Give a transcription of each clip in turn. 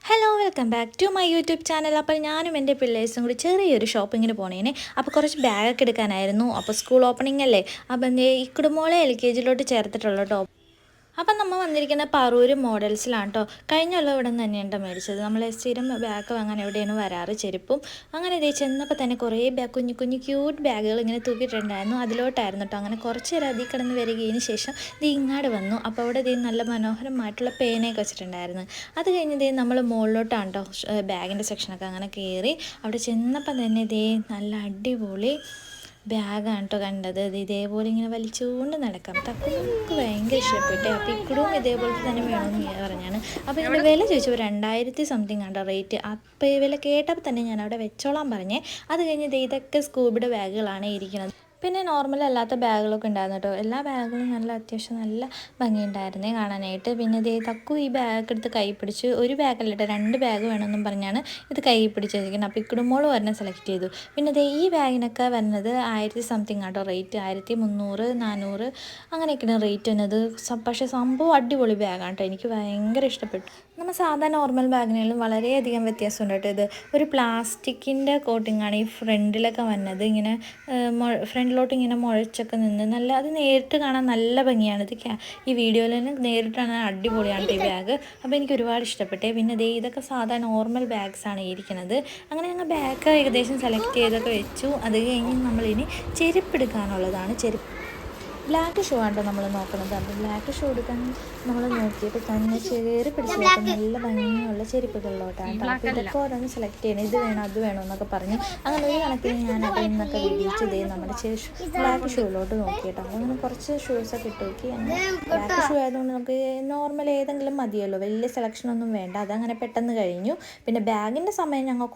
Hello welcome back to my YouTube channel. അപ്പോൾ ഞാനും എൻ്റെ പിള്ളേഴ്സും കൂടി ചെറിയൊരു ഷോപ്പിങ്ങിന് പോണേനെ. അപ്പോൾ കുറച്ച് ബാഗൊക്കെ എടുക്കാനായിരുന്നു. അപ്പോൾ സ്കൂൾ ഓപ്പണിംഗ് അല്ലേ, അപ്പം എൻ്റെ ഈ കുടുംബോളെ LKG ചേർത്തിട്ടുള്ളൂ കേട്ടോ. അപ്പം നമ്മൾ വന്നിരിക്കുന്ന പറൂർ മോഡൽസിലാണ് കേട്ടോ. കഴിഞ്ഞുള്ള ഇവിടെ നിന്ന് തന്നെയാണ് മേടിച്ചത്. നമ്മൾ സ്ഥിരം ബാഗ് വാങ്ങാൻ എവിടെയാണ് വരാറ്, ചെരുപ്പും. അങ്ങനെ ഇതേ ചെന്നപ്പോൾ തന്നെ കുറേ കുഞ്ഞു കുഞ്ഞു ക്യൂട്ട് ബാഗുകൾ ഇങ്ങനെ തൂക്കിയിട്ടുണ്ടായിരുന്നു. അതിലോട്ടായിരുന്നു കേട്ടോ. അങ്ങനെ കുറച്ച് നേരം അതിൽ കിടന്ന് വരികയതിന് ശേഷം ഇത് ഇങ്ങോട്ട് വന്നു. അപ്പോൾ അവിടെ ഇത് നല്ല മനോഹരമായിട്ടുള്ള പേനയൊക്കെ വെച്ചിട്ടുണ്ടായിരുന്നു. അത് കഴിഞ്ഞ് ഇതേ നമ്മൾ മുകളിലോട്ടാണ് കേട്ടോ ബാഗിൻ്റെ സെക്ഷനൊക്കെ അങ്ങനെ കയറി. അവിടെ ചെന്നപ്പോൾ തന്നെ ഇതേ നല്ല അടിപൊളി ബാഗാണ് കേട്ടോ കണ്ടത്. അത് ഇതേപോലെ ഇങ്ങനെ വലിച്ചുകൊണ്ട് നടക്കാം. തക്കുക്ക് ഭയങ്കര ഇഷ്ടപ്പെട്ടെ. അപ്പോൾ ഇക്കടും ഇതേപോലത്തെ തന്നെ വേണമെന്ന് പറഞ്ഞാണ്. അപ്പോൾ ഇതിൻ്റെ വില ചോദിച്ചപ്പോൾ 2000 സംതിങ് ആണ് റേറ്റ്. അപ്പോൾ ഈ വില കേട്ടപ്പോൾ തന്നെ ഞാൻ അവിടെ വെച്ചോളാൻ പറഞ്ഞേ. അത് കഴിഞ്ഞ് ഇതൊക്കെ സ്കൂബിയുടെ ബാഗുകളാണ് ഇരിക്കുന്നത്. പിന്നെ നോർമൽ അല്ലാത്ത ബാഗുകളൊക്കെ ഉണ്ടായിരുന്നു കേട്ടോ. എല്ലാ ബാഗുകളും അത്യാവശ്യം നല്ല ഭംഗിയുണ്ടായിരുന്നേ കാണാനായിട്ട്. പിന്നെ ഇതേ തക്കു ഈ ബാഗ് എടുത്ത് കൈ പിടിച്ച്, ഒരു ബാഗല്ല കേട്ടോ 2 ബാഗ് വേണമെന്നും പറഞ്ഞാണ് ഇത് കൈ പിടിച്ചിരിക്കുന്നത്. അപ്പോൾ ഇക്കുടുമ്പോളും ഒരെണ്ണം സെലക്ട് ചെയ്തു. പിന്നെ ഇതേ ഈ ബാഗിനൊക്കെ വരുന്നത് 1000 സംതിങ് ആട്ടോ റേറ്റ്. 1300 400 അങ്ങനെയൊക്കെയാണ് റേറ്റ് വരുന്നത്. പക്ഷേ സംഭവം അടിപൊളി ബാഗാണ് കേട്ടോ. എനിക്ക് ഭയങ്കര ഇഷ്ടപ്പെട്ടു. നമ്മൾ സാധാരണ നോർമൽ ബാഗിനാലും വളരെയധികം വ്യത്യാസമുണ്ട് കേട്ടോ. ഇത് ഒരു പ്ലാസ്റ്റിക്കിൻ്റെ കോട്ടിങ്ങാണ് ഈ ഫ്രണ്ടിലൊക്കെ വന്നത്. ഇങ്ങനെ ഫ്രണ്ടിലോട്ട് ഇങ്ങനെ മുഴച്ചൊക്കെ നിന്ന് നല്ല, അത് നേരിട്ട് കാണാൻ നല്ല ഭംഗിയാണ്. ഇത് ഈ വീഡിയോയിൽ തന്നെ നേരിട്ടാണ് അടിപൊളിയാണ് ഈ ബാഗ്. അപ്പോൾ എനിക്ക് ഒരുപാട് ഇഷ്ടപ്പെട്ടേ. പിന്നെ ഇതൊക്കെ സാധാരണ നോർമൽ ബാഗ്സാണ് ഇരിക്കുന്നത്. അങ്ങനെ ഞങ്ങൾ ബാഗ് ഏകദേശം സെലക്ട് ചെയ്തൊക്കെ വെച്ചു. അത് കഴിഞ്ഞ് നമ്മളിനി ചെരുപ്പ് എടുക്കാനുള്ളതാണ്. ബ്ലാക്ക് ഷൂ ആണോ നമ്മൾ നോക്കുന്നത്. അപ്പോൾ ബ്ലാക്ക് ഷൂ എടുക്കാൻ നമ്മൾ നോക്കിയിട്ട് തന്നെ ചേറി പിടിച്ച് നോക്കാം. നല്ല ഭംഗിയുള്ള ചെരുപ്പുകളിലോട്ടാണ്. അപ്പോൾ ഇതൊക്കെ ഓരോന്ന് സെലക്ട് ചെയ്യണം. ഇത് വേണം അത് വേണം എന്നൊക്കെ പറഞ്ഞ് അങ്ങനെ ഒരു കണക്കിന് ഞാൻ അതിൽ നിന്നൊക്കെ വിടിയിച്ചതേ നമ്മുടെ ബ്ലാക്ക് ഷൂയിലോട്ട് നോക്കിയിട്ടോ. അങ്ങനെ കുറച്ച് ഷൂസൊക്കെ ഇട്ട് നോക്കി. അങ്ങനെ ബ്ലാക്ക് ഷൂ ആയതുകൊണ്ട് നമുക്ക് നോർമൽ ഏതെങ്കിലും മതിയല്ലോ, വലിയ സെലക്ഷനൊന്നും വേണ്ട. അതങ്ങനെ പെട്ടെന്ന് കഴിഞ്ഞു. പിന്നെ ബാഗിൻ്റെ സമയം ഞങ്ങൾ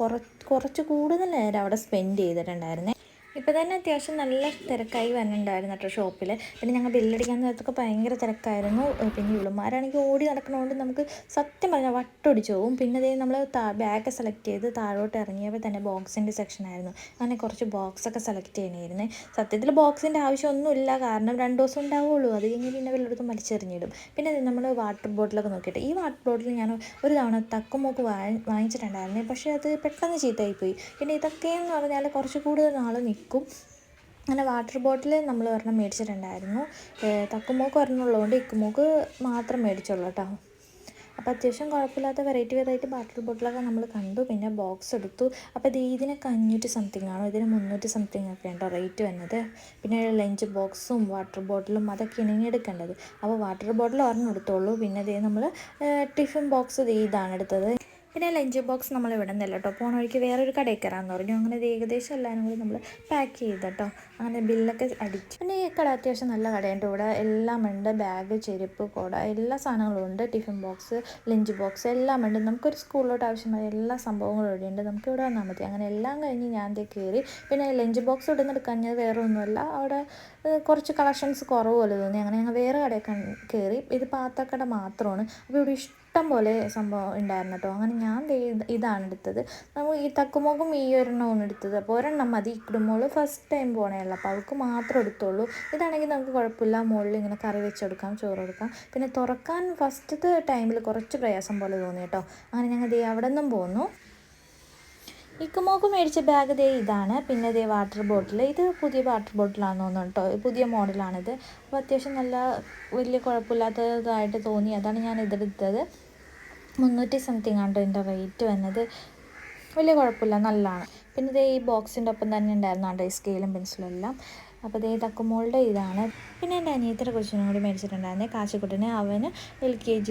കുറച്ച് കൂടുതൽ നേരം അവിടെ സ്പെൻഡ് ചെയ്തിട്ടുണ്ടായിരുന്നേ. ഇപ്പോൾ തന്നെ അത്യാവശ്യം നല്ല തിരക്കായി വരുന്നുണ്ടായിരുന്നു കേട്ടോ ഷോപ്പിൽ. പിന്നെ ഞങ്ങൾ ബില്ലടിക്കാൻ നേരത്തൊക്കെ ഭയങ്കര തിരക്കായിരുന്നു. പിന്നെ ഇവളുമാരാണെങ്കിൽ ഓടി നടക്കണതുകൊണ്ട് നമുക്ക് സത്യം പറഞ്ഞാൽ വട്ടൊടിച്ചു പോകും. പിന്നെ നമ്മൾ ബാഗ് സെലക്ട് ചെയ്ത് താഴോട്ട് ഇറങ്ങിയപ്പോൾ തന്നെ ബോക്സിൻ്റെ സെക്ഷനായിരുന്നു. അങ്ങനെ കുറച്ച് ബോക്സൊക്കെ സെലക്ട് ചെയ്യണമായിരുന്നു. സത്യത്തിൽ ബോക്സിൻ്റെ ആവശ്യമൊന്നുമില്ല, കാരണം 2 ദിവസം ഉണ്ടാവുള്ളൂ. അത് കഴിഞ്ഞ് പിന്നെ വല്ലയിടത്തും വലിച്ചെറിഞ്ഞിടും. പിന്നെ നമ്മൾ വാട്ടർ ബോട്ടിലൊക്കെ നോക്കിയിട്ട്, ഈ വാട്ടർ ബോട്ടിൽ ഞാൻ ഒരു തവണ തക്കുമോക്ക് വാങ്ങിച്ചിട്ടുണ്ടായിരുന്നു. പക്ഷേ അത് പെട്ടെന്ന് ചീത്തയായിപ്പോയി. പിന്നെ ഇതൊക്കെയെന്ന് പറഞ്ഞാൽ കുറച്ച് കൂടുതൽ നാൾ നിൽക്കും. അങ്ങനെ വാട്ടർ ബോട്ടിൽ നമ്മൾ ഒരെണ്ണം മേടിച്ചിട്ടുണ്ടായിരുന്നു. തക്കുമോക്ക് ഒരെണ്ണമുള്ളതുകൊണ്ട് ഇക്കുമോക്ക് മാത്രം മേടിച്ചുള്ളൂ കേട്ടോ. അപ്പോൾ അത്യാവശ്യം കുഴപ്പമില്ലാത്ത വെറൈറ്റി വാട്ടർ ബോട്ടിലൊക്കെ നമ്മൾ കണ്ടു. പിന്നെ ബോക്സ് എടുത്തു. അപ്പോൾ ഇതിനൊക്കെ 500 സംതിങ് ആണോ, ഇതിന് 300 സംതിങ് ഒക്കെ ഉണ്ടോ റേറ്റ് വന്നത്. പിന്നെ ലഞ്ച് ബോക്സും വാട്ടർ ബോട്ടിലും അതൊക്കെയാണ് ഇനി എടുക്കേണ്ടത്. അപ്പോൾ വാട്ടർ ബോട്ടിൽ ഒരെണ്ണം എടുത്തോളൂ. പിന്നെ നമ്മൾ ടിഫിൻ ബോക്സ് ഇതാണ് എടുത്തത്. പിന്നെ ലഞ്ച് ബോക്സ് നമ്മൾ ഇവിടെ നിന്നല്ല കേട്ടോ, പോണ വഴിക്ക് വേറൊരു കടയിൽ കയറാമെന്ന് പറഞ്ഞു. അങ്ങനെ ഏകദേശം എല്ലാവരും കൂടി നമ്മൾ പാക്ക് ചെയ്ത് കേട്ടോ. അങ്ങനെ ബില്ലൊക്കെ അടിച്ചു. പിന്നെ ഈ കട അത്യാവശ്യം നല്ല കടയുണ്ട്. ഇവിടെ എല്ലാം ഉണ്ട്. ബാഗ്, ചെരുപ്പ്, കുട, എല്ലാ സാധനങ്ങളും ഉണ്ട്. ടിഫിൻ ബോക്സ്, ലഞ്ച് ബോക്സ് എല്ലാം ഉണ്ട്. നമുക്കൊരു സ്കൂളിലോട്ട് ആവശ്യമായ എല്ലാ സംഭവങ്ങളും ഇവിടെയുണ്ട്. നമുക്ക് ഇവിടെ വന്നാൽ മതി. അങ്ങനെ എല്ലാം കഴിഞ്ഞ് ഞാൻ കയറി. പിന്നെ ലഞ്ച് ബോക്സ് ഇവിടെ നിന്ന് എടുക്കാഞ്ഞത് വേറെ ഒന്നുമല്ല, അവിടെ കുറച്ച് കളക്ഷൻസ് കുറവ് പോലെ തോന്നി. അങ്ങനെ ഞങ്ങൾ വേറെ കടയൊക്കെ കയറി. ഇത് പാത്രക്കട മാത്രമാണ്. അപ്പോൾ ഇവിടെ ഇഷ്ടം പോലെ സംഭവം ഉണ്ടായിരുന്നു കേട്ടോ. അങ്ങനെ ഞാൻ ഇതാണ് എടുത്തത്. നമ്മൾ ഈ തക്കുമോക്കും ഈ ഒരെണ്ണമാണ് എടുത്തത്. അപ്പോൾ ഒരെണ്ണം മതി. ഇക്കുടുമ്പോൾ ഫസ്റ്റ് ടൈം പോകണേയുള്ളൂ, അപ്പോൾ അവൾക്ക് മാത്രം എടുത്തോളൂ. ഇതാണെങ്കിൽ നമുക്ക് കുഴപ്പമില്ല, മുകളിൽ ഇങ്ങനെ കറി വെച്ചെടുക്കാം, ചോറ് കൊടുക്കാം. പിന്നെ തുറക്കാൻ ഫസ്റ്റത്തെ ടൈമിൽ കുറച്ച് പ്രയാസം പോലെ തോന്നി കേട്ടോ. അങ്ങനെ ഞങ്ങൾ അവിടെ നിന്നും പോന്നു. ഇക്കുമോക്ക് മേടിച്ച ബാഗ് ഇതാണ്. പിന്നെ വാട്ടർ ബോട്ടിൽ, ഇത് പുതിയ വാട്ടർ ബോട്ടിലാണെന്ന് തോന്നുന്നു കേട്ടോ. പുതിയ മോഡലാണിത്. അപ്പോൾ അത്യാവശ്യം നല്ല വലിയ കുഴപ്പമില്ലാത്തതായിട്ട് തോന്നി. അതാണ് ഞാൻ ഇതെടുത്തത്. 300 സംതിങ് ആണ് ഇതിൻ്റെ റേറ്റ് വന്നത്. വലിയ കുഴപ്പമില്ല, നല്ലതാണ്. പിന്നെ ഈ ബോക്സിൻ്റെ ഒപ്പം തന്നെ ഉണ്ടായിരുന്നു ഈ സ്കെയിലും പെൻസിലും എല്ലാം. അപ്പോൾ തക്കുമോളുടെ ഇതാണ്. പിന്നെ എൻ്റെ അനിയത്തിയുടെ കൊച്ചിനും കൂടി മേടിച്ചിട്ടുണ്ടായിരുന്നേ, കാശിക്കുട്ടന്. അവന് LKG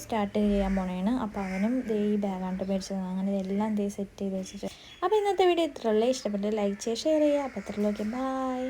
സ്റ്റാർട്ട് ചെയ്യാൻ പോണേണ്. അപ്പോൾ അവനും ഈ ബാഗാണ് മേടിച്ചത്. അങ്ങനെ എല്ലാം സെറ്റ് ചെയ്ത് വെച്ചിട്ട്. അപ്പോൾ ഇന്നത്തെ വീഡിയോ ഇത്രയുള്ളൂ. ഇഷ്ടപ്പെട്ട് ലൈക്ക് ചെയ്യുക, ഷെയർ ചെയ്യുക. അപ്പോൾ ഇത്രയുള്ളൂ. Okay, by.